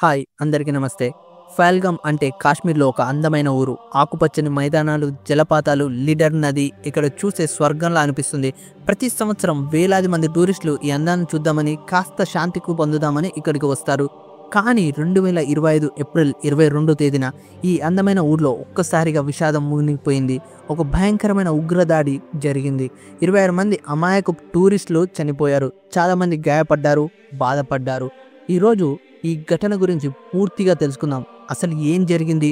Hi అందరికీ నమస్తే. పహల్గామ్ అంటే కాశ్మీర్లో ఒక అందమైన ఊరు. ఆకుపచ్చని మైదానాలు, జలపాతాలు, లీడర్ నది ఇక్కడ చూసే స్వర్గంలా అనిపిస్తుంది. ప్రతి సంవత్సరం వేలాది మంది టూరిస్టులు ఈ అందాన్ని చూద్దామని, కాస్త శాంతికి పొందుదామని ఇక్కడికి వస్తారు. కానీ 2025 ఏప్రిల్ 22 తేదీన ఈ అందమైన ఊర్లో ఒక్కసారిగా విషాదం మునిగిపోయింది. ఒక భయంకరమైన ఉగ్రదాడి జరిగింది. 26 మంది అమాయక టూరిస్టులు చనిపోయారు. చాలామంది గాయపడ్డారు, బాధపడ్డారు. ఈరోజు ఈ ఘటన గురించి పూర్తిగా తెలుసుకుందాం. అసలు ఏం జరిగింది,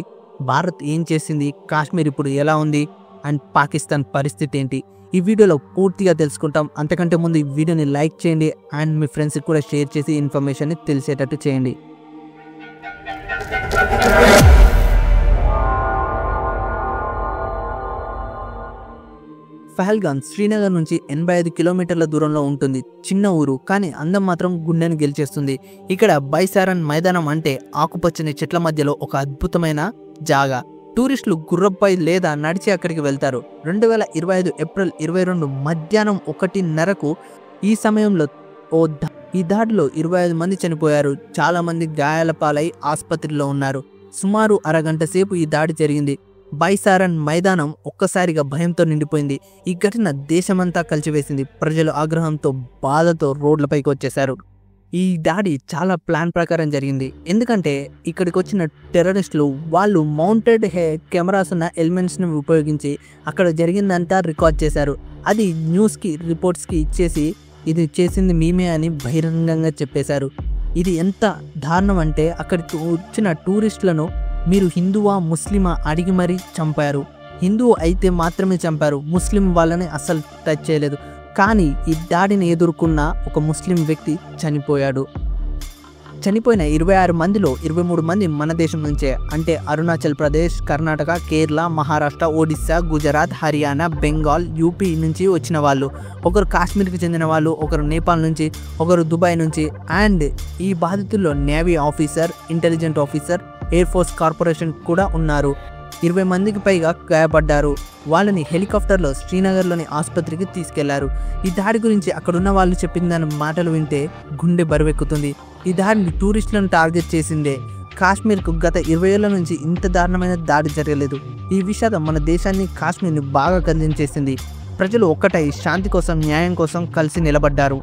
భారత్ ఏం చేసింది, కాశ్మీర్ ఇప్పుడు ఎలా ఉంది అండ్ పాకిస్తాన్ పరిస్థితి ఏంటి, ఈ వీడియోలో పూర్తిగా తెలుసుకుంటాం. అంతకంటే ముందు ఈ వీడియోని లైక్ చేయండి అండ్ మీ ఫ్రెండ్స్కి కూడా షేర్ చేసి ఇన్ఫర్మేషన్ని తెలిసేటట్టు చేయండి. పహల్గామ్ శ్రీనగర్ నుంచి 85 కిలోమీటర్ల దూరంలో ఉంటుంది. చిన్న ఊరు, కానీ అందం మాత్రం గుండెను గెలిచేస్తుంది. ఇక్కడ బైసారన్ మైదానం అంటే ఆకుపచ్చని చెట్ల మధ్యలో ఒక అద్భుతమైన జాగా. టూరిస్టులు గుర్రంపై లేదా నడిచి అక్కడికి వెళ్తారు. 2025 ఏప్రిల్ 22 మధ్యాహ్నం 1:30కు ఈ సమయంలో ఈ దాడిలో 25 మంది చనిపోయారు. చాలా మంది గాయాల పాలై ఆసుపత్రిలో ఉన్నారు. సుమారు అరగంట సేపు ఈ దాడి జరిగింది. బైసారన్ మైదానం ఒక్కసారిగా భయంతో నిండిపోయింది. ఈ ఘటన దేశమంతా కలిచివేసింది. ప్రజలు ఆగ్రహంతో, బాధతో రోడ్లపైకి వచ్చేశారు. ఈ దాడి చాలా ప్లాన్ ప్రకారం జరిగింది. ఎందుకంటే ఇక్కడికి వచ్చిన టెర్రరిస్టులు వాళ్ళు మౌంటెడ్ కెమెరాస్ ఉన్న ఎలిమెంట్స్ని ఉపయోగించి అక్కడ జరిగిందంతా రికార్డ్ చేశారు. అది న్యూస్కి, రిపోర్ట్స్కి ఇచ్చేసి ఇది చేసింది మేమే అని బహిరంగంగా చెప్పేశారు. ఇది ఎంత దారుణం అంటే అక్కడికి వచ్చిన టూరిస్టులను మీరు హిందువా ముస్లిమా అడిగి మరీ చంపారు. హిందువు అయితే మాత్రమే చంపారు, ముస్లిం వాళ్ళని అస్సలు టచ్ చేయలేదు. కానీ ఈ దాడిని ఎదుర్కొన్న ఒక ముస్లిం వ్యక్తి చనిపోయాడు. చనిపోయిన 26 మందిలో 23 మంది మన దేశం నుంచే, అంటే అరుణాచల్ ప్రదేశ్, కర్ణాటక, కేరళ, మహారాష్ట్ర, ఒడిస్సా, గుజరాత్, హర్యానా, బెంగాల్, యూపీ నుంచి వచ్చిన వాళ్ళు. ఒకరు కాశ్మీర్కి చెందిన వాళ్ళు, ఒకరు నేపాల్ నుంచి, ఒకరు దుబాయ్ నుంచి. అండ్ ఈ బాధితుల్లో navy officer, intelligent officer, air force corporation కూడా ఉన్నారు. 20 మందికి పైగా గాయపడ్డారు. వాళ్ళని హెలికాప్టర్లో శ్రీనగర్లోని ఆసుపత్రికి తీసుకెళ్లారు. ఈ దాడి గురించి అక్కడున్న వాళ్ళు చెప్పిన దాని మాటలు వింటే గుండె బరువెక్కుతుంది. ఈ దాడిని టూరిస్టులను టార్గెట్ చేసిందే. కాశ్మీర్కు గత 20 ఏళ్ల నుంచి ఇంత దారుణమైన దాడి జరగలేదు. ఈ విషాదం మన దేశాన్ని, కాశ్మీర్ని బాగా కదిలించేసింది. ప్రజలు ఒక్కటై శాంతి కోసం, న్యాయం కోసం కలిసి నిలబడ్డారు.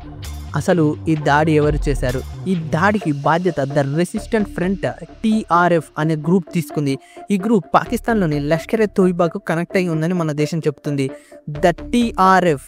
అసలు ఈ దాడి ఎవరు చేశారు? ఈ దాడికి బాధ్యత ద రెసిస్టెంట్ ఫ్రంట్ TRF అనే గ్రూప్ తీసుకుంది. ఈ గ్రూప్ పాకిస్తాన్లోని లష్కర్-ఎ-తోయిబాకు కనెక్ట్ అయి ఉందని మన దేశం చెప్తుంది. ద TRF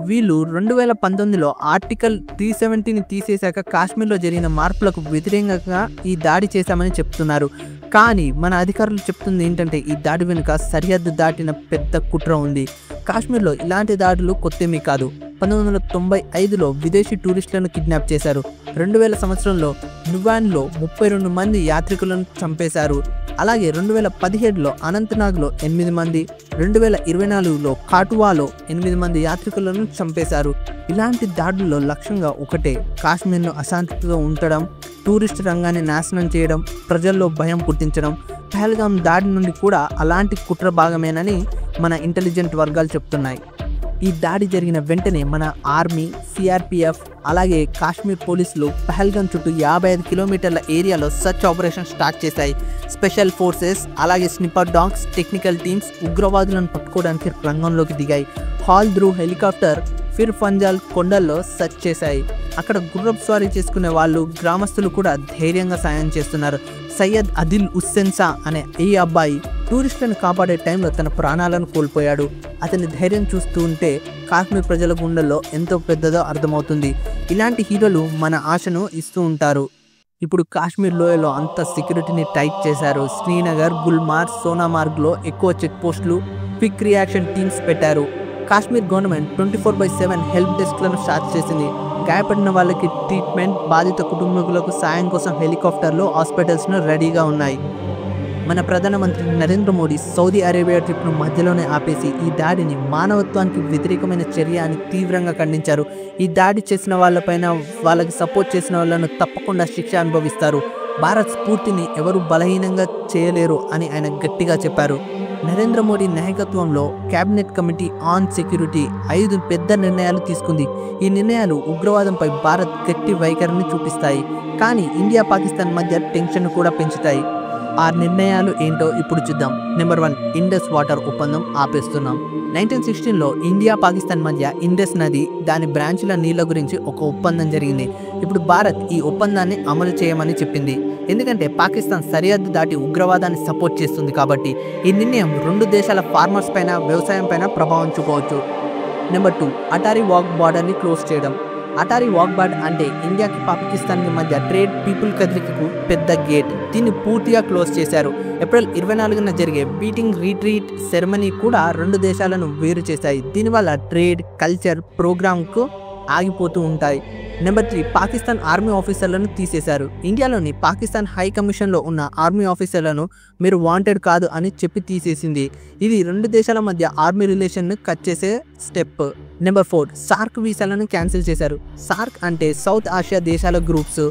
వీళ్ళు 2019లో ఆర్టికల్ 370ని తీసేశాక కాశ్మీర్లో జరిగిన మార్పులకు వ్యతిరేకంగా ఈ దాడి చేశామని చెప్తున్నారు. కానీ మన అధికారులు చెప్తుంది ఏంటంటే ఈ దాడి వెనుక సరిహద్దు దాటిన పెద్ద కుట్ర ఉంది. కాశ్మీర్లో ఇలాంటి దాడులు కొత్తేమీ కాదు. 1995లో విదేశీ టూరిస్టులను కిడ్నాప్ చేశారు. 2000 సంవత్సరంలో నువాన్లో 32 మంది యాత్రికులను చంపేశారు. అలాగే 2017లో అనంతనాగ్లో 8 మంది, 2024లో కాటువాలో 8 మంది యాత్రికులను చంపేశారు. ఇలాంటి దాడుల్లో లక్ష్యంగా ఒకటే, కాశ్మీర్ను అశాంతితో ఉంచడం, టూరిస్ట్ రంగాన్ని నాశనం చేయడం, ప్రజల్లో భయం పుట్టించడం. పహల్గామ్ దాడి నుండి కూడా అలాంటి కుట్ర భాగమేనని మన ఇంటెలిజెంట్ వర్గాలు చెప్తున్నాయి. ఈ దాడి జరిగిన వెంటనే మన ఆర్మీ, CRPF అలాగే కాశ్మీర్ పోలీసులు పహల్గామ్ చుట్టూ 55 కిలోమీటర్ల ఏరియాలో సర్చ్ ఆపరేషన్ స్టార్ట్ చేశాయి. స్పెషల్ ఫోర్సెస్ అలాగే స్నిపర్ డాగ్స్, టెక్నికల్ టీమ్స్ ఉగ్రవాదులను పట్టుకోవడానికి రంగంలోకి దిగాయి. హాల్ ధ్రువ్ హెలికాప్టర్ ఫిర్ పంజాల్ కొండల్లో సెర్చ్ చేశాయి. అక్కడ గుర్రపు స్వారీ చేసుకునే వాళ్ళు, గ్రామస్తులు కూడా ధైర్యంగా సాయం చేస్తున్నారు. సయ్యద్ అదిల్ ఉస్సెన్సా అనే ఈ అబ్బాయి టూరిస్టులను కాపాడే టైంలో తన ప్రాణాలను కోల్పోయాడు. అతని ధైర్యం చూస్తూ ఉంటే కాశ్మీర్ ప్రజల గుండెల్లో ఎంతో పెద్దదో అర్థమవుతుంది. ఇలాంటి హీరోలు మన ఆశను ఇస్తూ ఉంటారు. ఇప్పుడు కాశ్మీర్ లోయలో అంత సెక్యూరిటీని టైట్ చేశారు. శ్రీనగర్, గుల్మార్గ్, సోనామార్గ్లో ఎక్కువ చెక్ పోస్టులు, క్విక్ రియాక్షన్ టీమ్స్ పెట్టారు. కాశ్మీర్ గవర్నమెంట్ 24/7 హెల్ప్ డెస్క్లను స్టార్ట్ చేసింది. గాయపడిన వాళ్ళకి ట్రీట్మెంట్, బాధిత కుటుంబీకులకు సాయం కోసం హెలికాప్టర్లు, హాస్పిటల్స్ను రెడీగా ఉన్నాయి. మన ప్రధానమంత్రి నరేంద్ర మోడీ సౌదీ అరేబియా ట్రిప్ను మధ్యలోనే ఆపేసి ఈ దాడిని మానవత్వానికి వ్యతిరేకమైన చర్య అని తీవ్రంగా ఖండించారు. ఈ దాడి చేసిన వాళ్ళపైన, వాళ్ళకి సపోర్ట్ చేసిన వాళ్ళను తప్పకుండా శిక్ష అనుభవిస్తారు. భారత్ స్ఫూర్తిని ఎవరు బలహీనంగా చేయలేరు అని ఆయన గట్టిగా చెప్పారు. నరేంద్ర మోడీ నాయకత్వంలో కేబినెట్ కమిటీ ఆన్ సెక్యూరిటీ 5 పెద్ద నిర్ణయాలు తీసుకుంది. ఈ నిర్ణయాలు ఉగ్రవాదంపై భారత్ గట్టి వైఖరిని చూపిస్తాయి, కానీ ఇండియా పాకిస్తాన్ మధ్య టెన్షన్ కూడా పెంచుతాయి. ఆ నిర్ణయాలు ఏంటో ఇప్పుడు చూద్దాం. నెంబర్ 1, ఇండస్ వాటర్ ఒప్పందం ఆపేస్తున్నాం. 1916లో ఇండియా పాకిస్తాన్ మధ్య ఇండస్ నది దాని బ్రాంచ్ల నీళ్ల గురించి ఒక ఒప్పందం జరిగింది. ఇప్పుడు భారత్ ఈ ఒప్పందాన్ని అమలు చేయమని చెప్పింది, ఎందుకంటే పాకిస్తాన్ సరిహద్దు దాటి ఉగ్రవాదాన్ని సపోర్ట్ చేస్తుంది కాబట్టి. ఈ నిర్ణయం 2 దేశాల ఫార్మర్స్ పైన, వ్యవసాయం పైన ప్రభావం చూపవచ్చు. నెంబర్ 2, అటారీ వాక్ బార్డర్ని క్లోజ్ చేయడం. అటారీ వాక్ బార్డర్ అంటే ఇండియాకి పాకిస్తాన్కి మధ్య ట్రేడ్ పీపుల్ కదలికకు పెద్ద గేట్. దీన్ని పూర్తిగా క్లోజ్ చేశారు. ఏప్రిల్ 24న జరిగే బీటింగ్ రీట్రీట్ సెరమనీ కూడా 2 దేశాలను వేరు చేశాయి. దీనివల్ల ట్రేడ్, కల్చర్, ప్రోగ్రామ్కు ఆగిపోతూ ఉంటాయి. నెంబర్ 3, పాకిస్తాన్ ఆర్మీ ఆఫీసర్లను తీసేశారు. ఇండియాలోని పాకిస్తాన్ హై కమిషన్లో ఉన్న ఆర్మీ ఆఫీసర్లను మీరు వాంటెడ్ కాదు అని చెప్పి తీసేసింది. ఇది 2 దేశాల మధ్య ఆర్మీ రిలేషన్ను కట్ చేసే స్టెప్. నెంబర్ 4, సార్క్ వీసాలను క్యాన్సిల్ చేశారు. సార్క్ అంటే సౌత్ ఆసియా దేశాల గ్రూప్స్.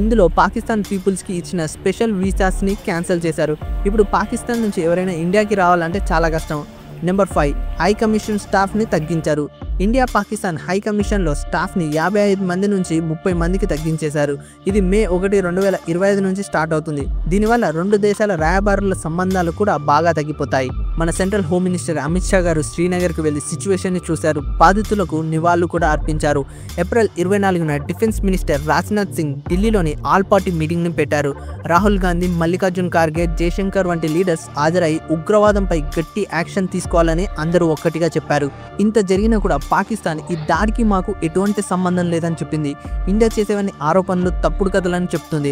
ఇందులో పాకిస్తాన్ పీపుల్స్కి ఇచ్చిన స్పెషల్ వీసాస్ని క్యాన్సిల్ చేశారు. ఇప్పుడు పాకిస్తాన్ నుంచి ఎవరైనా ఇండియాకి రావాలంటే చాలా కష్టం. నెంబర్ 5, హై కమిషన్ స్టాఫ్ని తగ్గించారు. ఇండియా పాకిస్తాన్ హై కమిషన్లో స్టాఫ్ని 55 మంది నుంచి 30 మందికి తగ్గించేశారు. ఇది మే 1, 2025 నుంచి స్టార్ట్ అవుతుంది. దీనివల్ల 2 దేశాల రాయబారుల సంబంధాలు కూడా బాగా తగ్గిపోతాయి. మన central home minister Amit Shah garu శ్రీనగర్కి వెళ్లి సిచ్యువేషన్ని చూశారు. బాధితులకు నివాళులు కూడా అర్పించారు. ఏప్రిల్ 24న డిఫెన్స్ మినిస్టర్ రాజ్నాథ్ సింగ్ ఢిల్లీలోని ఆల్ పార్టీ మీటింగ్ని పెట్టారు. రాహుల్ గాంధీ, మల్లికార్జున్ ఖార్గే, జయశంకర్ వంటి లీడర్స్ హాజరై ఉగ్రవాదంపై గట్టి యాక్షన్ తీసుకోవాలని అందరూ ఒక్కటిగా చెప్పారు. ఇంత జరిగినా కూడా పాకిస్తాన్ ఈ దాడికి మాకు ఎటువంటి సంబంధం లేదని చెప్పింది. ఇండియా చేసేవన్నీ ఆరోపణలు, తప్పుడు కథలని చెప్తుంది.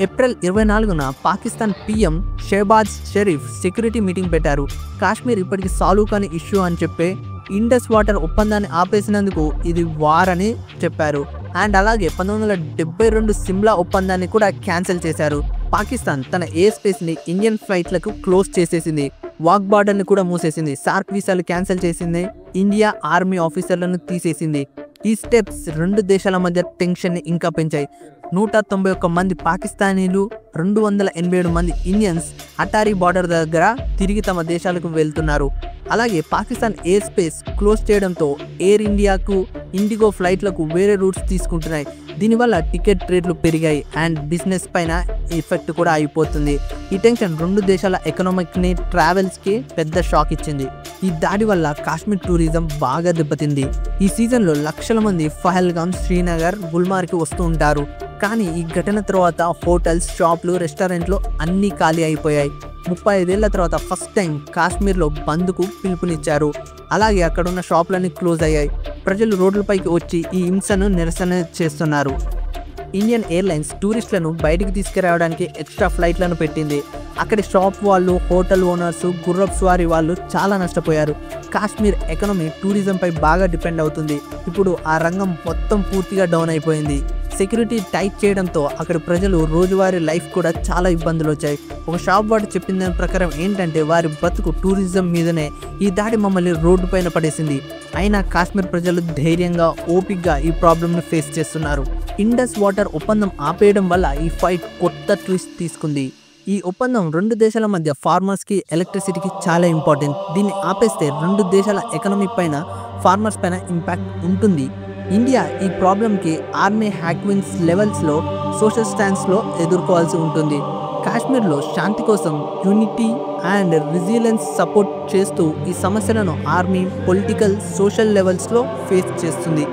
ఏప్రిల్ 24న Pakistan PM Shehbaz Sharif security meeting పెట్టారు. కాశ్మీర్ ఇప్పటికి సాల్వ్ కాని ఇష్యూ అని చెప్పే ఇండస్ వాటర్ ఒప్పందాన్ని ఆపేసినందుకు ఇది వార్ అని చెప్పారు. అండ్ అలాగే 1972 సిమ్లా ఒప్పందాన్ని కూడా క్యాన్సిల్ చేశారు. పాకిస్తాన్ తన ఎయిర్ స్పేస్ని ఇండియన్ ఫ్లైట్లకు క్లోజ్ చేసేసింది. వాక్ బార్డర్ని కూడా మూసేసింది. సార్క్ వీసాలు క్యాన్సిల్ చేసింది. ఇండియా ఆర్మీ ఆఫీసర్లను తీసేసింది. ఈ స్టెప్స్ 2 దేశాల మధ్య టెన్షన్ని ఇంకా పెంచాయి. 191 మంది పాకిస్తానీలు, 287 మంది ఇండియన్స్ అటారీ బార్డర్ దగ్గర తిరిగి తమ దేశాలకు వెళ్తున్నారు. అలాగే పాకిస్తాన్ ఎయిర్ స్పేస్ క్లోజ్ చేయడంతో ఎయిర్ ఇండియాకు, ఇండిగో ఫ్లైట్లకు వేరే రూట్స్ తీసుకుంటున్నాయి. దీనివల్ల టికెట్ రేట్లు పెరిగాయి అండ్ బిజినెస్ పైన ఎఫెక్ట్ కూడా అయిపోతుంది. ఈ టెన్షన్ 2 దేశాల ఎకనామిక్ని, ట్రావెల్స్కి పెద్ద షాక్ ఇచ్చింది. ఈ దాడి వల్ల కాశ్మీర్ టూరిజం బాగా దెబ్బతింది. ఈ సీజన్లో లక్షల మంది పహల్గామ్, శ్రీనగర్, గుల్మార్గ్కి వస్తూ ఉంటారు. కానీ ఈ ఘటన తర్వాత హోటల్స్, షాపులు, రెస్టారెంట్లు అన్నీ ఖాళీ అయిపోయాయి. 35 ఏళ్ల తర్వాత ఫస్ట్ టైం కాశ్మీర్లో బంద్కు పిలుపునిచ్చారు. అలాగే అక్కడున్న షాపులన్నీ క్లోజ్ అయ్యాయి. ప్రజలు రోడ్లపైకి వచ్చి ఈ హింసను నిరసన చేస్తున్నారు. ఇండియన్ ఎయిర్లైన్స్ టూరిస్టులను బయటికి తీసుకురావడానికి ఎక్స్ట్రా ఫ్లైట్లను పెట్టింది. అక్కడి షాప్ వాళ్ళు, హోటల్ ఓనర్స్, గుర్రపు స్వారీ వాళ్ళు చాలా నష్టపోయారు. కాశ్మీర్ ఎకనమీ టూరిజంపై బాగా డిపెండ్ అవుతుంది. ఇప్పుడు ఆ రంగం మొత్తం పూర్తిగా డౌన్ అయిపోయింది. సెక్యూరిటీ టైట్ చేయడంతో అక్కడి ప్రజలు రోజువారీ లైఫ్ కూడా చాలా ఇబ్బందులు వచ్చాయి. ఒక షాప్ వాడు చెప్పిన దాని ప్రకారం ఏంటంటే వారి బతుకు టూరిజం మీదనే. ఈ దాడి మమ్మల్ని రోడ్డు పైన పడేసింది. అయినా కాశ్మీర్ ప్రజలు ధైర్యంగా, ఓపికగా ఈ ప్రాబ్లంను ఫేస్ చేస్తున్నారు. ఇండస్ వాటర్ ఒప్పందం ఆపేయడం వల్ల ఈ ఫైట్ కొత్త ట్విస్ట్ తీసుకుంది. ఈ ఒప్పందం 2 దేశాల మధ్య ఫార్మర్స్కి, ఎలక్ట్రిసిటీకి చాలా ఇంపార్టెంట్. దీన్ని ఆపేస్తే 2 దేశాల ఎకనమీ పైన, ఫార్మర్స్ పైన ఇంపాక్ట్ ఉంటుంది. ఇండియా ఈ ప్రాబ్లంకి ఆర్మీ హ్యాక్విన్స్ లెవెల్స్లో, సోషల్ స్టాండ్స్లో ఎదుర్కోవాల్సి ఉంటుంది. కాశ్మీర్లో శాంతి కోసం యూనిటీ అండ్ రెసిలియన్స్ సపోర్ట్ చేస్తూ ఈ సమస్యలను ఆర్మీ, పొలిటికల్, సోషల్ లెవెల్స్లో ఫేస్ చేస్తుంది.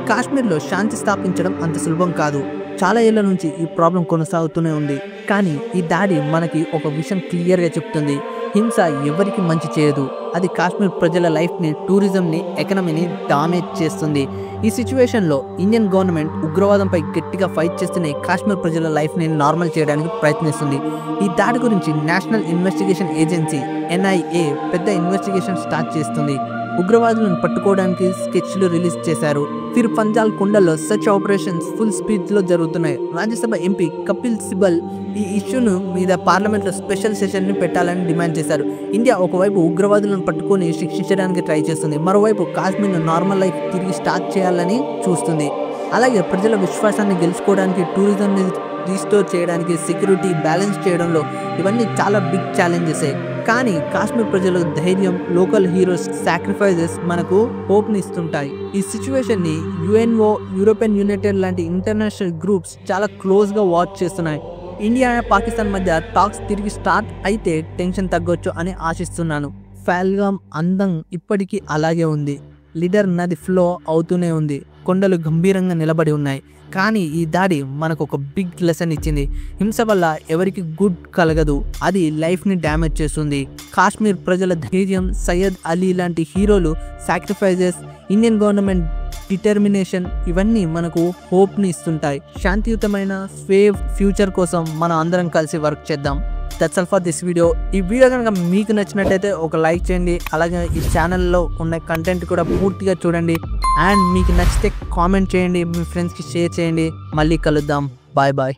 కాశ్మీర్లో శాంతి స్థాపించడం అంత సులభం కాదు. చాలా ఏళ్ల నుంచి ఈ ప్రాబ్లం కొనసాగుతూనే ఉంది. కానీ ఈ దాడి మనకి ఒక విషయం క్లియర్గా చెప్తుంది. హింస ఎవరికి మంచి చేయదు. అది కాశ్మీర్ ప్రజల లైఫ్ని, టూరిజంని, ఎకనమీని డామేజ్ చేస్తుంది. ఈ సిచ్యువేషన్లో ఇండియన్ గవర్నమెంట్ ఉగ్రవాదంపై గట్టిగా ఫైట్ చేస్తూనే కాశ్మీర్ ప్రజల లైఫ్ని నార్మల్ చేయడానికి ప్రయత్నిస్తుంది. ఈ దాడి గురించి నేషనల్ ఇన్వెస్టిగేషన్ ఏజెన్సీ NIA పెద్ద ఇన్వెస్టిగేషన్ స్టార్ట్ చేస్తుంది. ఉగ్రవాదులను పట్టుకోవడానికి స్కెచ్లు రిలీజ్ చేశారు. ఫిర్ పంజాల్ కొండల్లో సర్చ్ ఆపరేషన్స్ ఫుల్ స్పీడ్లో జరుగుతున్నాయి. రాజ్యసభ ఎంపీ కపిల్ సిబల్ ఈ ఇష్యూను మీద పార్లమెంట్లో స్పెషల్ సెషన్ని పెట్టాలని డిమాండ్ చేశారు. ఇండియా ఒకవైపు ఉగ్రవాదులను పట్టుకొని శిక్షించడానికి ట్రై చేస్తుంది, మరోవైపు కాశ్మీర్ను నార్మల్ లైఫ్ తిరిగి స్టార్ట్ చేయాలని చూస్తుంది. అలాగే ప్రజల విశ్వాసాన్ని గెలుచుకోవడానికి, టూరిజంని రీస్టోర్ చేయడానికి, సెక్యూరిటీ బ్యాలెన్స్ చేయడంలో ఇవన్నీ చాలా బిగ్ ఛాలెంజెసే. కానీ కాశ్మీర్ ప్రజల ధైర్యం, లోకల్ హీరోస్ సాక్రిఫైజెస్ మనకు హోప్ని ఇస్తుంటాయి. ఈ సిచ్యువేషన్ ని యుఎన్ఓ, యూరోపియన్ యునైటెడ్ లాంటి ఇంటర్నేషనల్ గ్రూప్స్ చాలా క్లోజ్ గా వాచ్ చేస్తున్నాయి. ఇండియా పాకిస్తాన్ మధ్య టాక్స్ తిరిగి స్టార్ట్ అయితే టెన్షన్ తగ్గొచ్చు అని ఆశిస్తున్నాను. పహల్గామ్ అందం ఇప్పటికీ అలాగే ఉంది. లీడర్ నది ఫ్లో అవుతూనే ఉంది. కొండలు గంభీరంగా నిలబడి ఉన్నాయి. కానీ ఈ దాడి మనకు ఒక బిగ్ లెసన్ ఇచ్చింది. హింస వల్ల ఎవరికి గుడ్ కలగదు, అది లైఫ్ని డ్యామేజ్ చేస్తుంది. కాశ్మీర్ ప్రజల ధైర్యం, సయ్యద్ అలీ లాంటి హీరోలు సాక్రిఫైజెస్, ఇండియన్ గవర్నమెంట్ డిటర్మినేషన్ ఇవన్నీ మనకు హోప్ని ఇస్తుంటాయి. శాంతియుతమైన సేఫ్ ఫ్యూచర్ కోసం మనం అందరం కలిసి వర్క్ చేద్దాం. That's all for this video. ఈ వీడియో కనుక మీకు నచ్చినట్టయితే ఒక లైక్ చేయండి. అలాగే ఈ ఛానల్లో ఉన్న కంటెంట్ కూడా పూర్తిగా చూడండి. అండ్ మీకు నచ్చితే కామెంట్ చేయండి, మీ ఫ్రెండ్స్కి షేర్ చేయండి. మళ్ళీ కలుద్దాం. Bye bye.